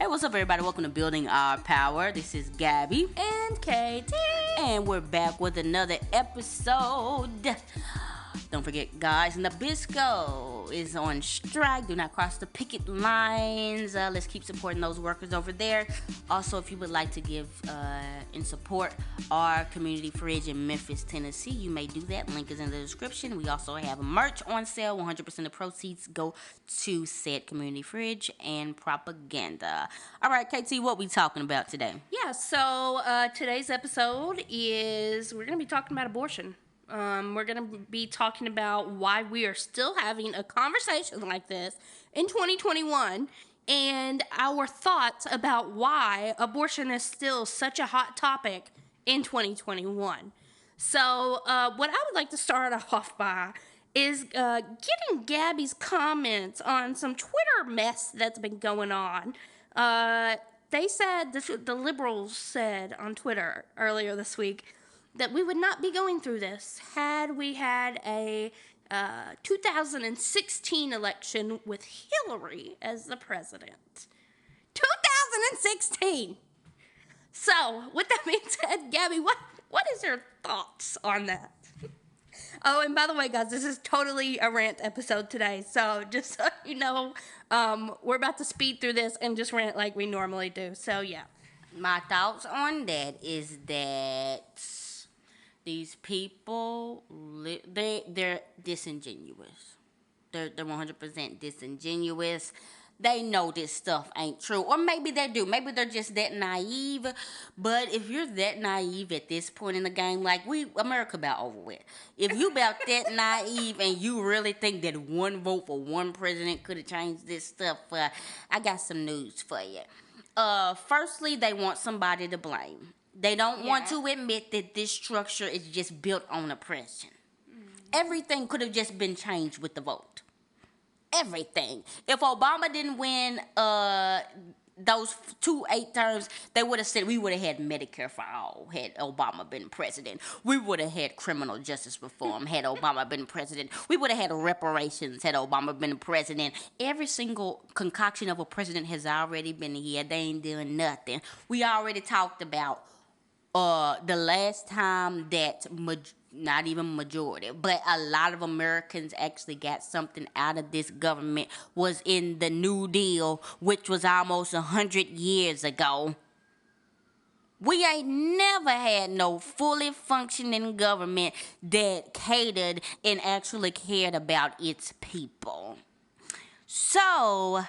Hey, what's up, everybody? Welcome to Building Our Power. This is Gabby. And Katie. And we're back with another episode. Don't forget, guys, Nabisco is on strike. Do not cross the picket lines. Let's keep supporting those workers over there. Also, if you would like to give and support our community fridge in Memphis, Tennessee, you may do that. Link is in the description. We also have merch on sale. 100% of proceeds go to said community fridge and propaganda. All right, KT, what we talking about today? Yeah, so today's episode is we're going to be talking about abortion. We're going to be talking about why we are still having a conversation like this in 2021 and our thoughts about why abortion is still such a hot topic in 2021. So what I would like to start off by is getting Gabby's comments on some Twitter mess that's been going on. They said, the liberals said on Twitter earlier this week, that we would not be going through this had we had a 2016 election with Hillary as the president. 2016! So, with that being said, Gabby, what is your thoughts on that? Oh, and by the way, guys, this is totally a rant episode today, so just so you know, we're about to speed through this and just rant like we normally do, so yeah. My thoughts on that is that these people, they're disingenuous. They're 100% disingenuous. They know this stuff ain't true. Or maybe they do. Maybe they're just that naive. But if you're that naive at this point in the game, like America about over with. If you about that naive and you really think that one vote for one president could have changed this stuff, I got some news for you. Firstly, they want somebody to blame. They don't want to admit that this structure is just built on oppression. Everything could have just been changed with the vote. Everything. If Obama didn't win those 2 8 terms, they would have said we would have had Medicare for all had Obama been president. We would have had criminal justice reform had Obama been president. We would have had reparations had Obama been president. Every single concoction of a president has already been here. They ain't doing nothing. We already talked about the last time that not even majority, but a lot of Americans actually got something out of this government was in the New Deal, which was almost 100 years ago. We ain't never had no fully functioning government that catered and actually cared about its people. So,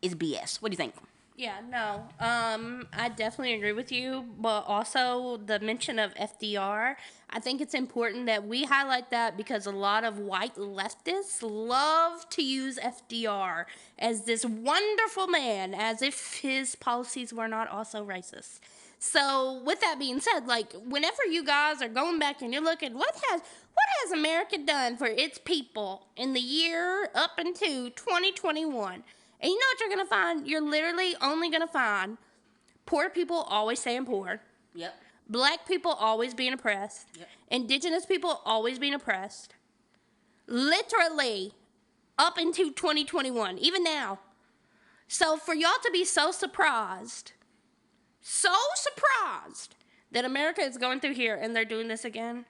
it's BS. What do you think? Yeah, no, I definitely agree with you, but also the mention of FDR, I think it's important that we highlight that because a lot of white leftists love to use FDR as this wonderful man, as if his policies were not also racist. So, with that being said, like, whenever you guys are going back and you're looking, what has America done for its people in the year up into 2021? And you know what you're going to find? You're literally only going to find poor people always staying poor. Yep. Black people always being oppressed. Yep. Indigenous people always being oppressed. Literally up into 2021, even now. So for y'all to be so surprised that America is going through here and they're doing this again,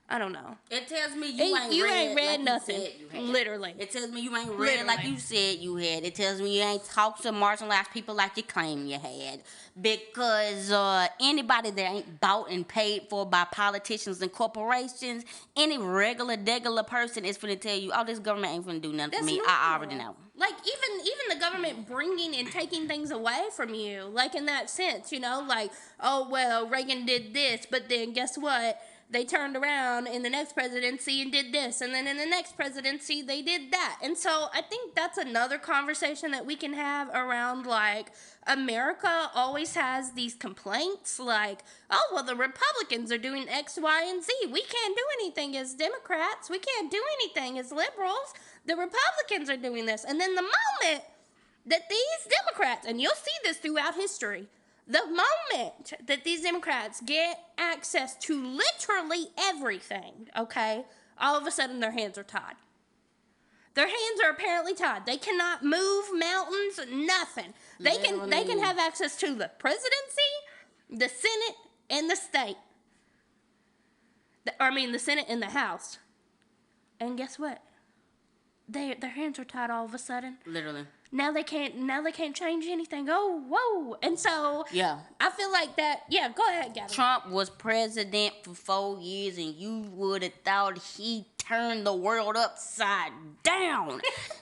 I don't know. It tells me you ain't read like nothing. Literally. It tells me you ain't read like you said you had. It tells me you ain't talked to marginalized people like you claim you had. Because anybody that ain't bought and paid for by politicians and corporations, any regular person is finna tell you, oh, this government ain't finna do nothing for me. Normal. I already know. Like, even the government bringing and taking things away from you, like in that sense, you know, like, oh, well, Reagan did this, but then guess what? They turned around in the next presidency and did this, and then in the next presidency they did that. And so I think that's another conversation that we can have around, like, America always has these complaints like, oh, well, the Republicans are doing X, Y, and Z. We can't do anything as Democrats. We can't do anything as liberals. The Republicans are doing this. And then the moment that these Democrats, and you'll see this throughout history, the moment that these Democrats get access to literally everything, okay, all of a sudden their hands are tied. Their hands are apparently tied. They cannot move mountains, nothing. They can have access to the presidency, the Senate, and the state. The Senate and the House. And guess what? Their hands are tied all of a sudden. Literally. Now they can't change anything. Oh, whoa. And so yeah, I feel like that. Yeah, go ahead, Gabby. Trump was president for 4 years, and you would have thought he turned the world upside down.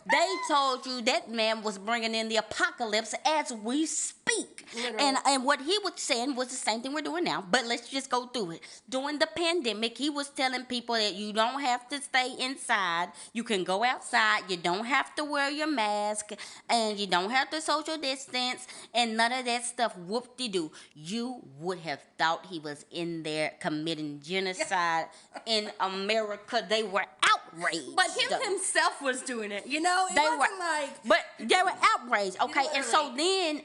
They told you that man was bringing in the apocalypse as we speak. Literally. And what he was saying was the same thing we're doing now, but let's just go through it. During the pandemic, he was telling people that you don't have to stay inside. You can go outside. You don't have to wear your mask, and you don't have to social distance, and none of that stuff. Whoop-de-doo. You would have thought he was in there committing genocide in America. They were outraged. But him himself was doing it, you know? But they were outraged, okay? And so then,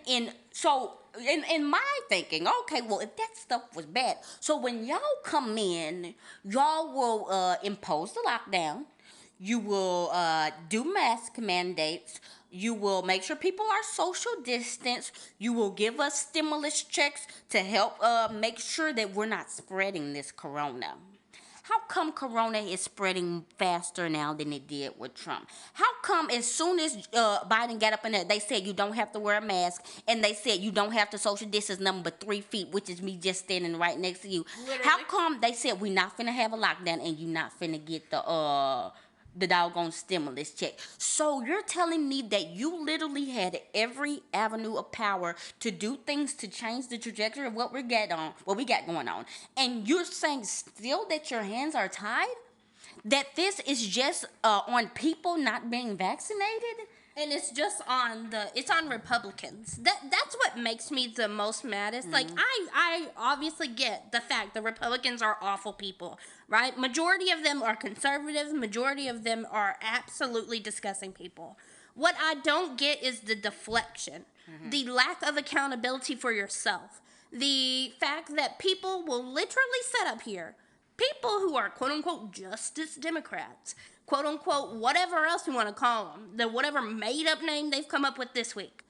in my thinking, okay, well, if that stuff was bad, so when y'all come in, y'all will impose the lockdown. You will do mask mandates. You will make sure people are social distance. You will give us stimulus checks to help make sure that we're not spreading this corona. How come corona is spreading faster now than it did with Trump? How come as soon as Biden got up in there, they said you don't have to wear a mask, and they said you don't have to social distance number 3 feet, which is me just standing right next to you. Literally. How come they said we not finna have a lockdown and you not finna get the doggone stimulus check? So you're telling me that you literally had every avenue of power to do things to change the trajectory of what we got going on, and you're saying still that your hands are tied? That this is just on people not being vaccinated? And it's just on Republicans. That's what makes me the most maddest. Like I obviously get the fact the Republicans are awful people, right? Majority of them are conservative. Majority of them are absolutely disgusting people. What I don't get is the deflection, the lack of accountability for yourself, the fact that people will literally set up here, people who are quote unquote Justice Democrats, quote unquote, whatever else you want to call them, whatever made up name they've come up with this week.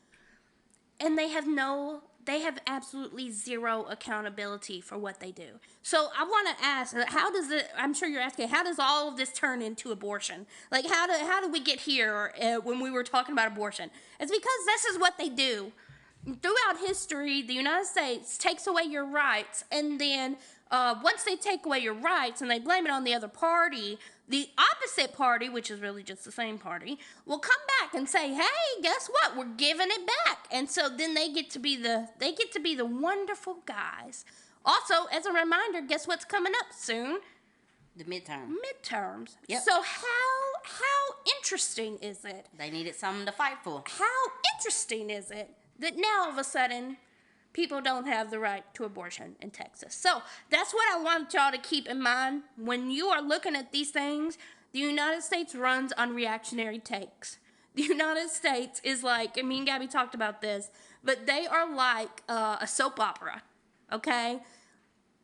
And they have absolutely zero accountability for what they do. So I want to ask, I'm sure you're asking, how does all of this turn into abortion? Like, how do we get here when we were talking about abortion? It's because this is what they do. Throughout history, the United States takes away your rights, and then once they take away your rights and they blame it on the other party, the opposite party, which is really just the same party, will come back and say, "Hey, guess what? We're giving it back." And so then they get to be the wonderful guys. Also, as a reminder, guess what's coming up soon? The midterms. Yep. So how interesting is it? They needed something to fight for. How interesting is it that now all of a sudden people don't have the right to abortion in Texas? So that's what I want y'all to keep in mind when you are looking at these things. The United States runs on reactionary takes. The United States is like, and me and Gabby talked about this, but they are like a soap opera, okay?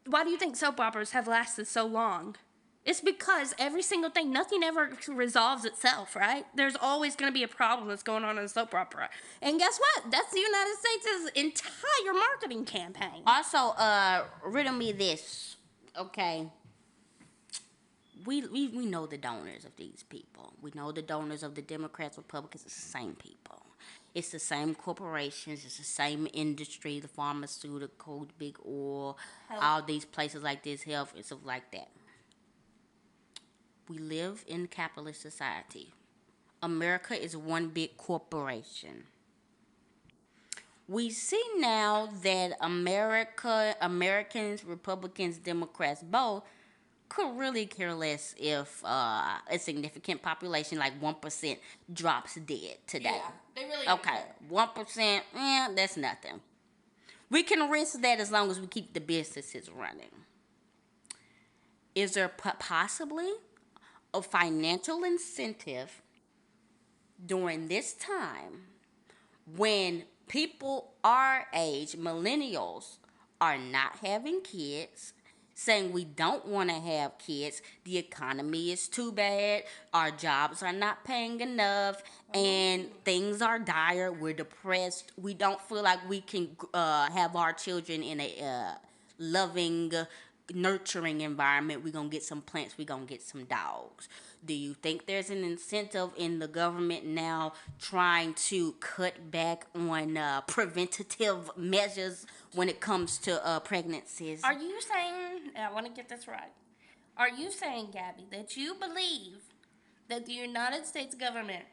Why do you think soap operas have lasted so long? It's because every single thing, nothing ever resolves itself, right? There's always going to be a problem that's going on in a soap opera. And guess what? That's the United States' entire marketing campaign. Also, riddle me this, okay? We know the donors of these people. We know the donors of the Democrats, Republicans. It's the same people. It's the same corporations. It's the same industry, the pharmaceutical, the big oil, all these places like this, health and stuff like that. We live in capitalist society. America is one big corporation. We see now that Americans, Republicans, Democrats, both could really care less if a significant population, like 1%, drops dead today. Yeah, they really okay, 1%, that's nothing. We can risk that as long as we keep the businesses running. Is there possibly a financial incentive during this time when people our age, millennials, are not having kids, saying we don't want to have kids. The economy is too bad. Our jobs are not paying enough, and things are dire. We're depressed. We don't feel like we can have our children in a loving, nurturing environment. We're going to get some plants. We're going to get some dogs. Do you think there's an incentive in the government now trying to cut back on preventative measures when it comes to pregnancies? Are you saying, and I want to get this right, are you saying, Gabby, that you believe that the United States government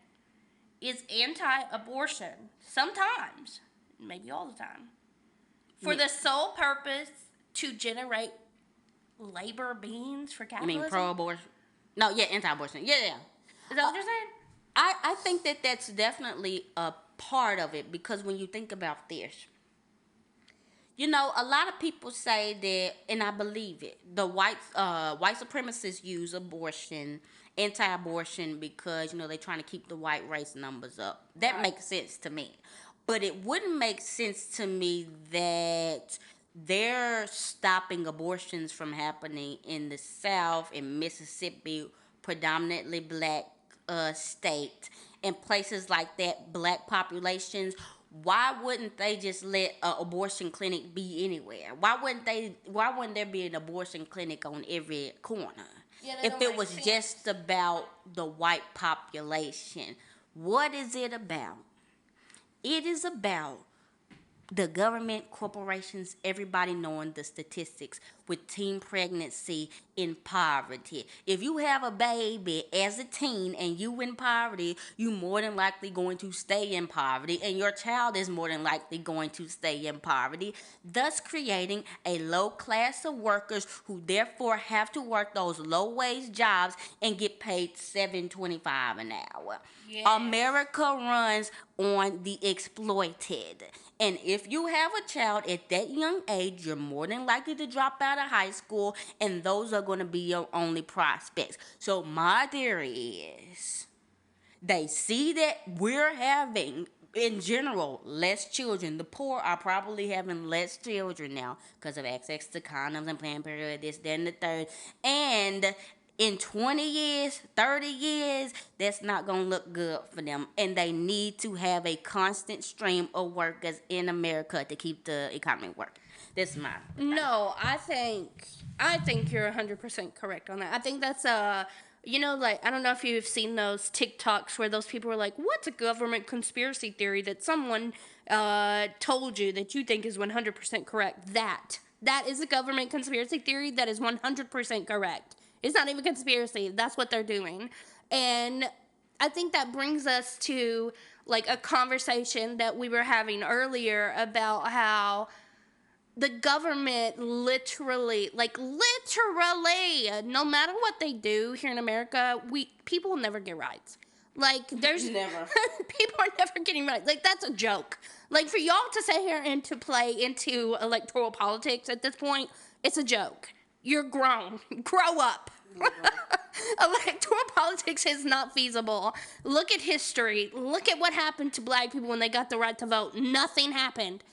is anti-abortion sometimes, maybe all the time, for the sole purpose to generate labor beings for You capitalism? mean pro-abortion? No, yeah, anti-abortion. Yeah, yeah. Is that what you're saying? I think that that's definitely a part of it, because when you think about this, you know, a lot of people say that, and I believe it. The white supremacists use abortion, anti-abortion, because they're trying to keep the white race numbers up. That Right. makes sense to me, but it wouldn't make sense to me that they're stopping abortions from happening in the South, in Mississippi, predominantly black state, in places like that, black populations. Why wouldn't they just let an abortion clinic be anywhere? Why wouldn't there be an abortion clinic on every corner? Yeah, that If don't it make was sense. just about the white population. What is it about? It is about the government, corporations, everybody knowing the statistics with teen pregnancy in poverty. If you have a baby as a teen and you in poverty, you more than likely going to stay in poverty, and your child is more than likely going to stay in poverty, thus creating a low class of workers who therefore have to work those low wage jobs and get paid $7.25 an hour. Yes. America runs on the exploited. And if you have a child at that young age, you're more than likely to drop out of high school, and those are going to be your only prospects. So my theory is they see that we're having, in general, less children. The poor are probably having less children now because of access to condoms and Planned Parenthood, this, that, and the third. And in 20 years, 30 years, that's not going to look good for them. And they need to have a constant stream of workers in America to keep the economy working. That's my thing. No, I think you're 100% correct on that. I think that's like, I don't know if you've seen those TikToks where those people are like, "What's a government conspiracy theory that someone told you that you think is 100% correct?" That is a government conspiracy theory that is 100% correct. It's not even conspiracy. That's what they're doing. And I think that brings us to like a conversation that we were having earlier about how the government literally, no matter what they do here in America, people will never get rights. Like, there's Never. people are never getting rights. Like, that's a joke. Like, for y'all to sit here and to play into electoral politics at this point, it's a joke. You're grown. Grow up. Electoral politics is not feasible. Look at history. Look at what happened to black people when they got the right to vote. Nothing happened.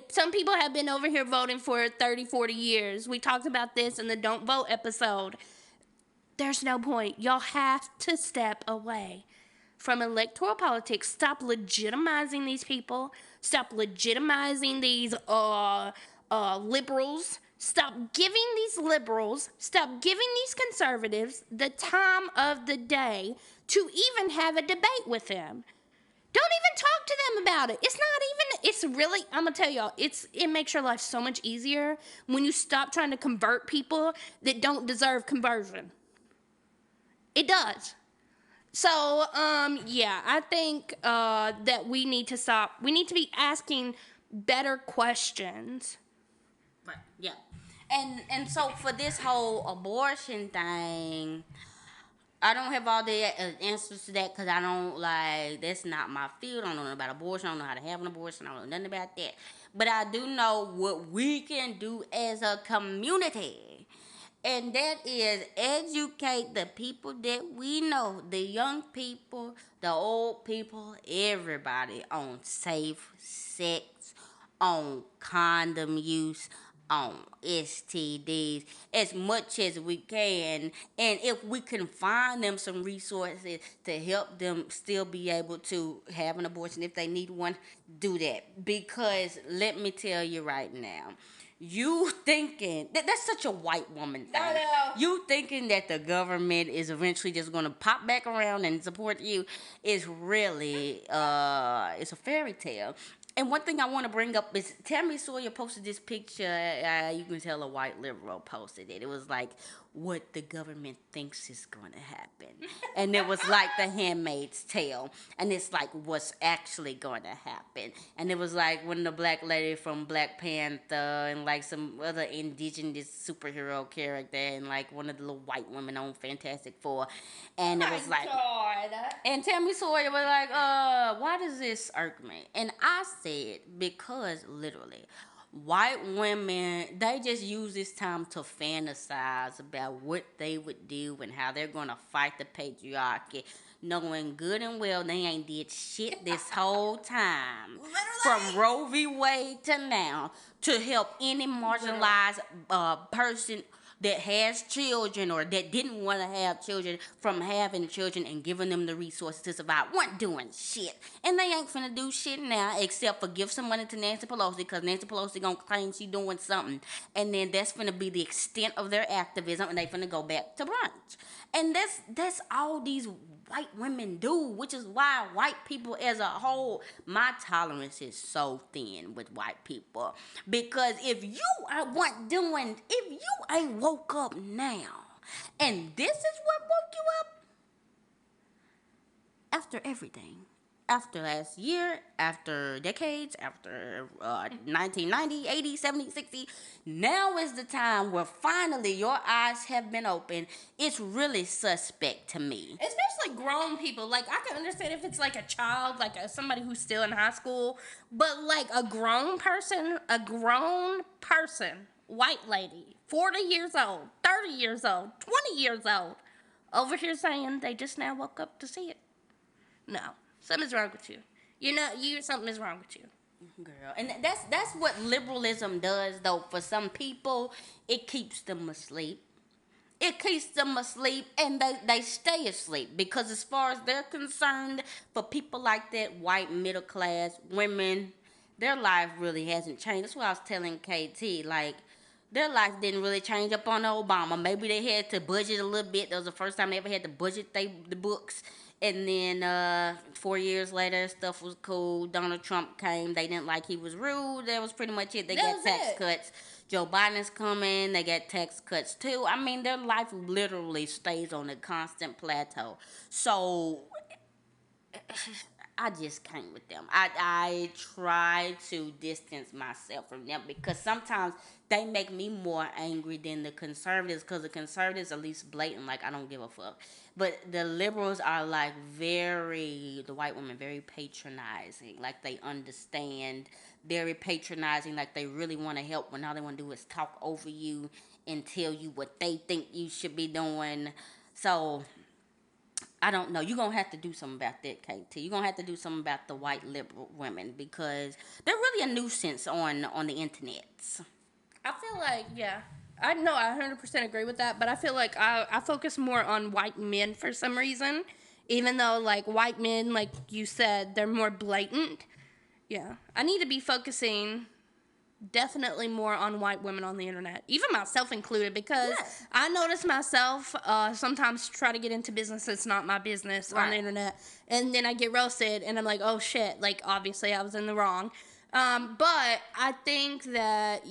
Some people have been over here voting for 30, 40 years. We talked about this in the Don't Vote episode. There's no point. Y'all have to step away from electoral politics. Stop legitimizing these people. Stop legitimizing these liberals. Stop giving these conservatives the time of the day to even have a debate with them. Don't even talk to them about it. I'm going to tell y'all, it makes your life so much easier when you stop trying to convert people that don't deserve conversion. It does. So, yeah, I think that we need to stop. We need to be asking better questions. Right. Yeah. And so for this whole abortion thing, I don't have all the answers to that, because I don't, that's not my field. I don't know nothing about abortion. I don't know how to have an abortion. I don't know nothing about that. But I do know what we can do as a community. And that is educate the people that we know, the young people, the old people, everybody, on safe sex, on condom use, on STDs as much as we can. And if we can find them some resources to help them still be able to have an abortion if they need one, do that. Because let me tell you right now, you thinking that's such a white woman thing. I know. You thinking that the government is eventually just gonna pop back around and support you is really it's a fairy tale. And one thing I want to bring up is Tammy Sawyer posted this picture. You can tell a white liberal posted it. It was like what the government thinks is going to happen. And it was like The Handmaid's Tale. And it's like what's actually going to happen. And it was like when the black lady from Black Panther and like some other indigenous superhero character and like one of the little white women on Fantastic Four. And it was like... God. And Tammy Sawyer was like, why does this irk me? And I said, because literally, white women, they just use this time to fantasize about what they would do and how they're going to fight the patriarchy, knowing good and well they ain't did shit this whole time. Literally. From Roe v. Wade to now, to help any marginalized person that has children or that didn't want to have children from having children and giving them the resources to survive. Weren't doing shit. And they ain't finna do shit now except for give some money to Nancy Pelosi because Nancy Pelosi gonna claim she doing something. And then that's finna be the extent of their activism and they finna go back to brunch. And that's all these white women do, which is why white people as a whole, my tolerance is so thin with white people. Because if you ain't woke up now, and this is what woke you up, after everything, after last year, after decades, after 1990, 80, 70, 60, now is the time where finally your eyes have been opened. It's really suspect to me. Especially grown people. Like, I can understand if it's like a child, like somebody who's still in high school, but like a grown person, white lady, 40 years old, 30 years old, 20 years old, over here saying they just now woke up to see it. No. Something's wrong with you. Something is wrong with you. Girl, and that's what liberalism does, though. For some people, it keeps them asleep. It keeps them asleep, and they stay asleep. Because as far as they're concerned, for people like that, white middle class women, their life really hasn't changed. That's what I was telling KT, like, their life didn't really change up on Obama. Maybe they had to budget a little bit. That was the first time they ever had to budget the books. And then 4 years later, stuff was cool. Donald Trump came. They didn't like he was rude. That was pretty much it. They got tax cuts. Joe Biden's coming. They got tax cuts too. I mean, their life literally stays on a constant plateau. So I just can't with them. I try to distance myself from them because sometimes they make me more angry than the conservatives because the conservatives at least blatant, like, I don't give a fuck. But the liberals are like the white women, very patronizing. Like they understand, very patronizing, like they really want to help when all they want to do is talk over you and tell you what they think you should be doing. So I don't know. You're going to have to do something about that, KT. You're going to have to do something about the white liberal women because they're really a nuisance on the internet. I feel like, yeah. I 100% agree with that, but I feel like I focus more on white men for some reason. Even though, like, white men, like you said, they're more blatant. Yeah. I need to be focusing definitely more on white women on the internet, even myself included, because I notice myself sometimes try to get into business that's not my business on the internet, and then I get roasted, and I'm like, oh shit, like obviously I was in the wrong. But I think that,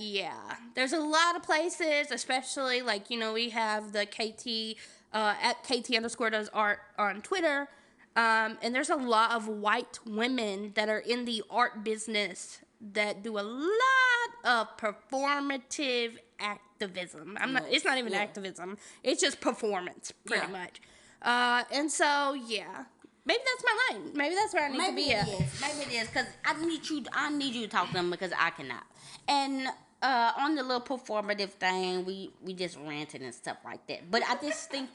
there's a lot of places, especially like, we have the KT at KT underscore does art on Twitter, and there's a lot of white women that are in the art business that do a lot of performative activism. It's not even activism. It's just performance, pretty much. And so, maybe that's my lane. Maybe that's where I need to be at. Maybe it is, because I need you to talk to them because I cannot. And on the little performative thing, we just ranted and stuff like that. But I just think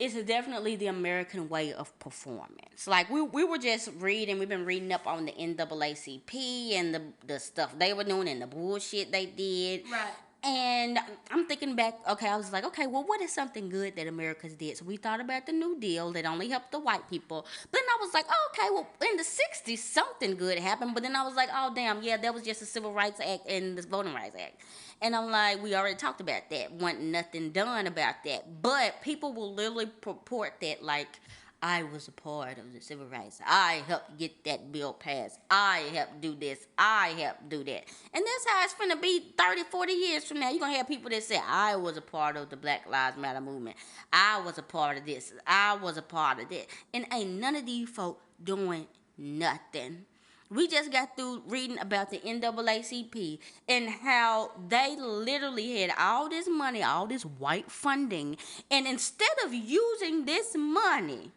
it's definitely the American way of performance. Like we were just reading, we've been reading up on the NAACP and the stuff they were doing and the bullshit they did. Right. And I'm thinking back, okay, I was like, okay, well, what is something good that America's did? So we thought about the New Deal that only helped the white people. But then I was like, oh, okay, well, in the 60s, something good happened. But then I was like, oh, damn, yeah, that was just the Civil Rights Act and the Voting Rights Act. And I'm like, we already talked about that. Wasn't nothing done about that. But people will literally purport that, like, I was a part of the civil rights. I helped get that bill passed. I helped do this. I helped do that. And that's how it's finna be 30, 40 years from now. You're going to have people that say, I was a part of the Black Lives Matter movement. I was a part of this. I was a part of that. And ain't none of these folk doing nothing. We just got through reading about the NAACP and how they literally had all this money, all this white funding. And instead of using this money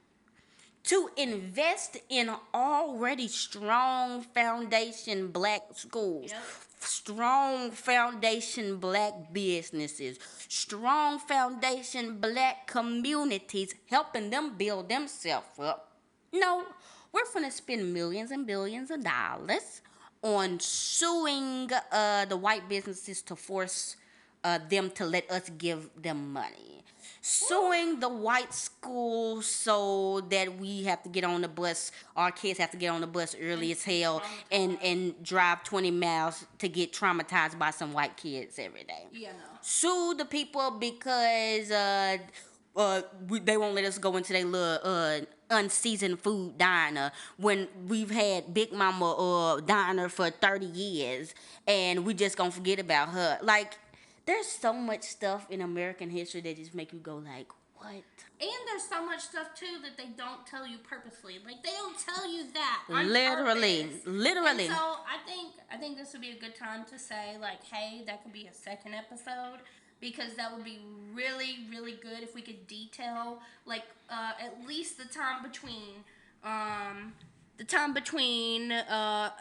to invest in already strong foundation black schools, Yep. strong foundation black businesses, strong foundation black communities, helping them build themselves up. No, we're going to spend millions and billions of dollars on suing the white businesses to force them to let us give them money. Suing the white schools so that we have to get on the bus, our kids have to get on the bus early as hell and drive 20 miles to get traumatized by some white kids every day. Yeah, no. Sue the people because they won't let us go into their little unseasoned food diner when we've had Big Mama diner for 30 years and we just gonna forget about her. Like, there's so much stuff in American history that just make you go like, what? And there's so much stuff too that they don't tell you purposely. Like, they don't tell you that on Literally. purpose. And so I think this would be a good time to say, like, hey, that could be a second episode, because that would be really, really good if we could detail, like, at least the time between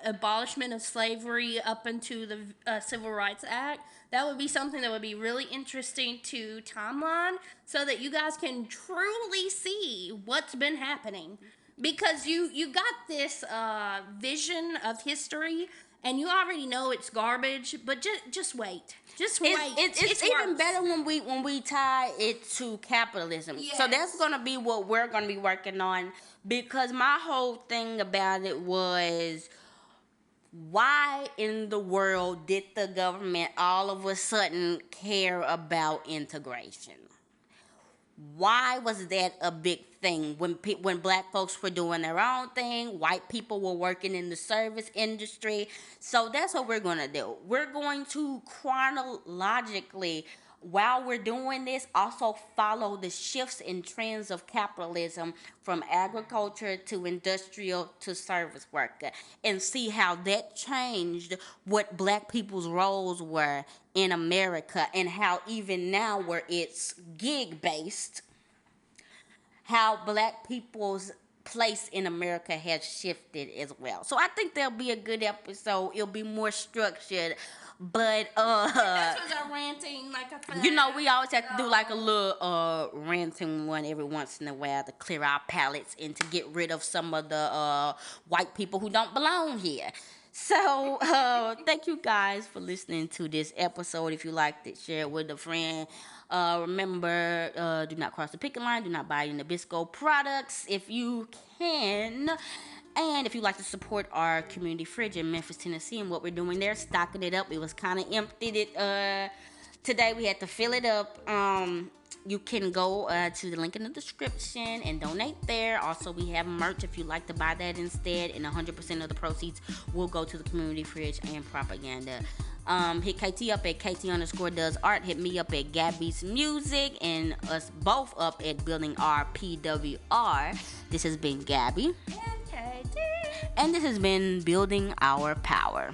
abolishment of slavery up into the Civil Rights Act. That would be something that would be really interesting to timeline, so that you guys can truly see what's been happening. Because you got this vision of history, and you already know it's garbage, but just wait. Just wait. It's even better when we tie it to capitalism. Yes. So that's going to be what we're going to be working on, because my whole thing about it was, why in the world did the government all of a sudden care about integration? Why was that a big thing? When black folks were doing their own thing, white people were working in the service industry. So that's what we're going to do. We're going to chronologically, while we're doing this, also follow the shifts and trends of capitalism from agriculture to industrial to service worker, and see how that changed what black people's roles were in America, and how even now where it's gig-based, how black people's place in America has shifted as well. So I think there'll be a good episode. It'll be more structured. But This was our ranting, like I said. you know, we always have to do like a little ranting one every once in a while to clear our palates and to get rid of some of the white people who don't belong here. So thank you guys for listening to this episode. If you liked it, share it with a friend. Remember, do not cross the picket line. Do not buy any Nabisco products if you can. And if you'd like to support our community fridge in Memphis, Tennessee, and what we're doing there, stocking it up. It was kind of empty today. We had to fill it up. You can go to the link in the description and donate there. Also, we have merch if you'd like to buy that instead. And 100% of the proceeds will go to the community fridge and propaganda. Hit KT up at KT_does art. Hit me up at Gabby's Music, and us both up at Building Our PWR. This has been Gabby. Okay. And this has been Building Our Power.